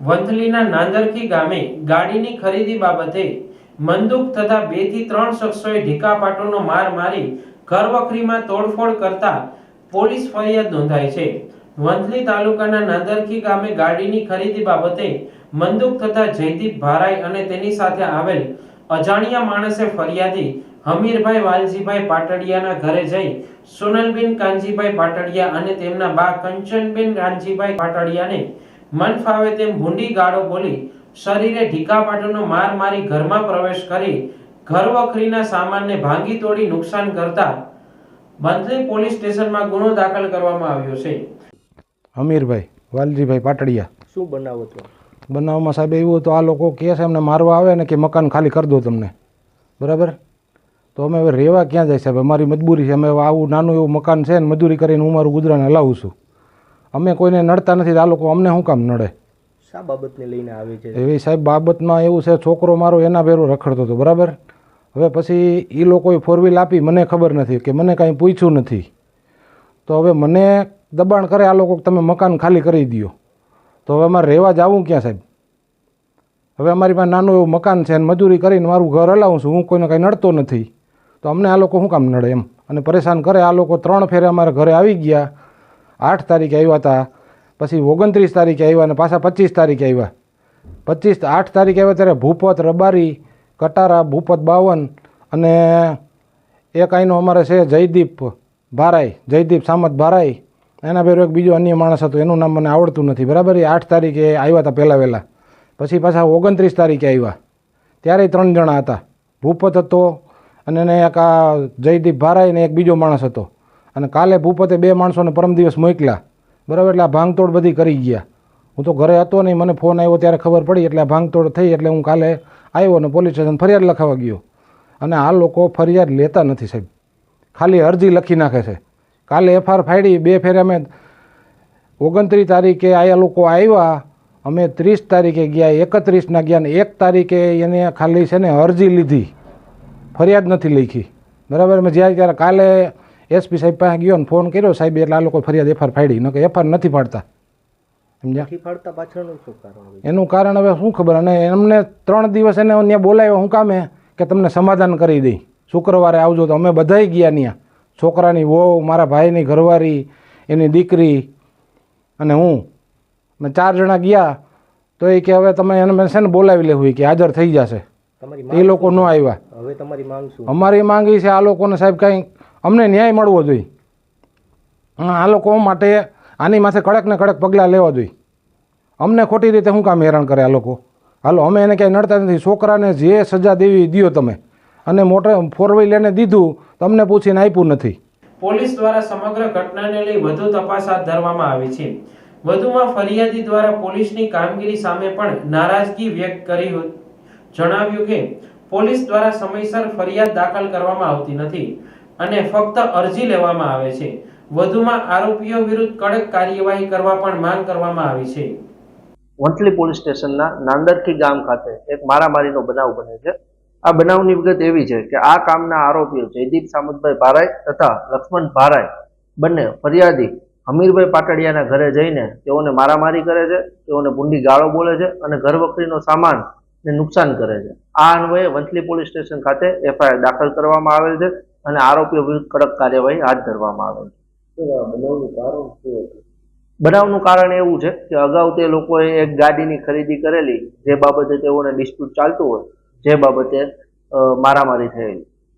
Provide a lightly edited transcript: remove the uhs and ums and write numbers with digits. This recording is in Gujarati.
વંથલીના નાંદરકી ગામે ગાડીની ખરીદી બાબતે બંદૂક તથા 2 થી 3 શખ્સોએ ઢીકાપાટુનો માર મારી ઘરવખરીમાં તોડફોડ કરતા પોલીસ ફરિયાદ નોંધાઈ છે। વંથલી તાલુકાના નાંદરકી ગામે ગાડીની ખરીદી બાબતે બંદૂક તથા જયદીપ ભારાઈ અને તેની સાથે આવેલ અજાણ્યા માણસે ફરિયાદી હમીરભાઈ વાલજીભાઈ પાટડિયાના ઘરે જઈ સોનલબેન કાનજીભાઈ પાટડિયા અને તેમના બા કંચનબેન કાનજીભાઈ પાટડિયાને મન ફાવે તેમ ભૂંડી ગાળો બોલી શરીરે ઢીકાપાટુનો માર મારી ઘરમાં પ્રવેશ કરી ઘરવખરીના સામાનને ભાંગી તોડી નુકસાન કરતા બંથલી પોલીસ સ્ટેશનમાં ગુનો દાખલ કરવામાં આવ્યો છે। હમીરભાઈ વાલજીભાઈ પાટડિયા। શું બનાવ હતો? બનાવમાં સાહેબ એવું હતું, આ લોકો કહે છે એમને મારવા આવે ને કે મકાન ખાલી કરી દો તમને, બરાબર? તો અમે હવે રહેવા ક્યાં જાય સાહેબ? અમારી મજબૂરી છે, અમે આવું નાનું એવું મકાન છે ને મજૂરી કરીને હું મારું ગુજરાન હલાવું છું। અમે કોઈને નડતા નથી, આ લોકો અમને શું કામ નડે? શા બાબતને લઈને આવે છે? એવી સાહેબ બાબતમાં એવું છે, છોકરો મારો એના ભેરો રખડતો હતો, બરાબર? હવે પછી એ લોકોએ 4 વ્હીલ આપી, મને ખબર નથી કે મને કાંઈ પૂછ્યું નથી, તો હવે મને દબાણ કરે આ લોકો કે તમે મકાન ખાલી કરી દો। તો હવે અમારે રહેવા જવું ક્યાં સાહેબ? હવે અમારી પાસે નાનું એવું મકાન છે અને મજૂરી કરીને મારું ઘર હલાવું છું, હું કોઈને કાંઈ નડતો નથી, તો અમને આ લોકો શું કામ નડે એમ અને પરેશાન કરે। આ લોકો 3 ફેરે અમારા ઘરે આવી ગયા। 8 તારીખે આવ્યા હતા, પછી 29 તારીખે આવ્યા અને પાછા 25 તારીખે આવ્યા। 8 તારીખે આવ્યા ત્યારે ભૂપત રબારી કટારા, ભૂપત 52 અને એક અહીંનો અમારે છે જયદીપ ભારાઈ, જયદીપ સામત ભારાઈ, એના ભેરો એક બીજો અન્ય માણસ હતો, એનું નામ મને આવડતું નથી, બરાબર? એ 8 તારીખે આવ્યા હતા પહેલાં વહેલા, પછી પાછા 29 તારીખે આવ્યા, ત્યારે 3 જણા હતા, ભૂપત હતો અને એને એક આ જયદીપ ભારાઈ ને એક બીજો માણસ હતો। અને કાલે ભૂપતે 2 માણસોને પરમ દિવસ મોકલ્યા, બરાબર? એટલે આ ભાંગતોડ બધી કરી ગયા। હું તો ઘરે હતો નહીં, મને ફોન આવ્યો ત્યારે ખબર પડી, એટલે આ ભાંગતોડ થઈ, એટલે હું કાલે આવ્યો ને પોલીસ સ્ટેશન ફરિયાદ લખાવા ગયો। અને આ લોકો ફરિયાદ લેતા નથી સાહેબ, ખાલી અરજી લખી નાખે છે। કાલે FR ફાડી, 2 ફેરે અમે 29 તારીખે આ લોકો આવ્યા, અમે 30 તારીખે ગયા, 31ના ગયા ને 1 તારીખે એને ખાલી છે ને અરજી લીધી, ફરિયાદ નથી લખી, બરાબર? મેં જ્યારે ત્યારે કાલે SP સાહેબ પાસે ગયો ને ફોન કર્યો સાહેબ, એટલે આ લોકો ફરિયાદ FR ફાડી, ન કે FR નથી ફાડતા, સમજ્યા? પાછળનું શું કારણ? એનું કારણ હવે શું ખબર। અને એમને 3 દિવસ એને ત્યાં બોલાવ્યો, હું કામે કે તમને સમાધાન કરી દઈ, શુક્રવારે આવજો। તો અમે બધાય ગયા ત્યાં, છોકરાની વહુ, મારા ભાઈની ઘરવાળી, એની દીકરી અને હું, મેં 4 જણા ગયા। તો એ કે હવે તમે એને છે ને બોલાવી લેવું કે હાજર થઈ જશે, એ લોકો ન આવ્યા। હવે તમારી માંગ શું? અમારી માંગ એ છે આ લોકોને સાહેબ કાંઈ અમને ન્યાય મળવો જોઈએ, આ લોકો માટે આની માથે કડક ને કડક પગલાં લેવા જોઈએ। અમને ખોટી રીતે શું કામ હેરાન કરે આ લોકો? હાલો, અમે એને ક્યાંય નડતા નથી, છોકરાને જે સજા દેવી દો તમે, અને મોટે 4 વ્હીલ એને દીધું, તમને પૂછીને આપ્યું નથી। પોલીસ દ્વારા સમગ્ર ઘટનાને લઈ વધુ તપાસ હાથ ધરવામાં આવી છે। વધુમાં ફરિયાદી દ્વારા પોલીસની કામગીરી સામે પણ નારાજગી વ્યક્ત કરી, જણાવ્યું કે પોલીસ દ્વારા સમયસર ફરિયાદ દાખલ કરવામાં આવતી નથી અને ફક્ત અરજી લેવામાં આવે છે। વધુમાં આરોપીઓ વિરુદ્ધ કડક કાર્યવાહી કરવા પણ માંગ કરવામાં આવી છે। વંથલી પોલીસ સ્ટેશનના નાંદરકી ગામ ખાતે એક મારામારીનો બનાવ બને છે। આ બનાવની વિગત એવી છે કે આ કામના આરોપીઓ જયદીપ સામતભાઈ ભારાઈ તથા લક્ષ્મણ ભારાઈ બંને ફરિયાદી હમીરભાઈ પાટડિયાના ઘરે જઈને તેઓને મારામારી કરે છે, તેઓને ભૂંડી ગાળો બોલે છે અને ઘરવખરીનો સામાન ને નુકસાન કરે છે। આ અન્વયે વંથલી પોલીસ સ્ટેશન ખાતે FIR દાખલ કરવામાં આવેલ છે અને આરોપીઓ વિરુદ્ધ કડક કાર્યવાહી હાથ ધરવામાં આવેલ છે। બનાવનું કારણ એવું છે કે અગાઉ તે લોકોએ એક ગાડીની ખરીદી કરેલી, જે બાબતે તેઓને ડિસ્પ્યુટ ચાલતું હોય, જે બાબતે મારામારી થયેલી।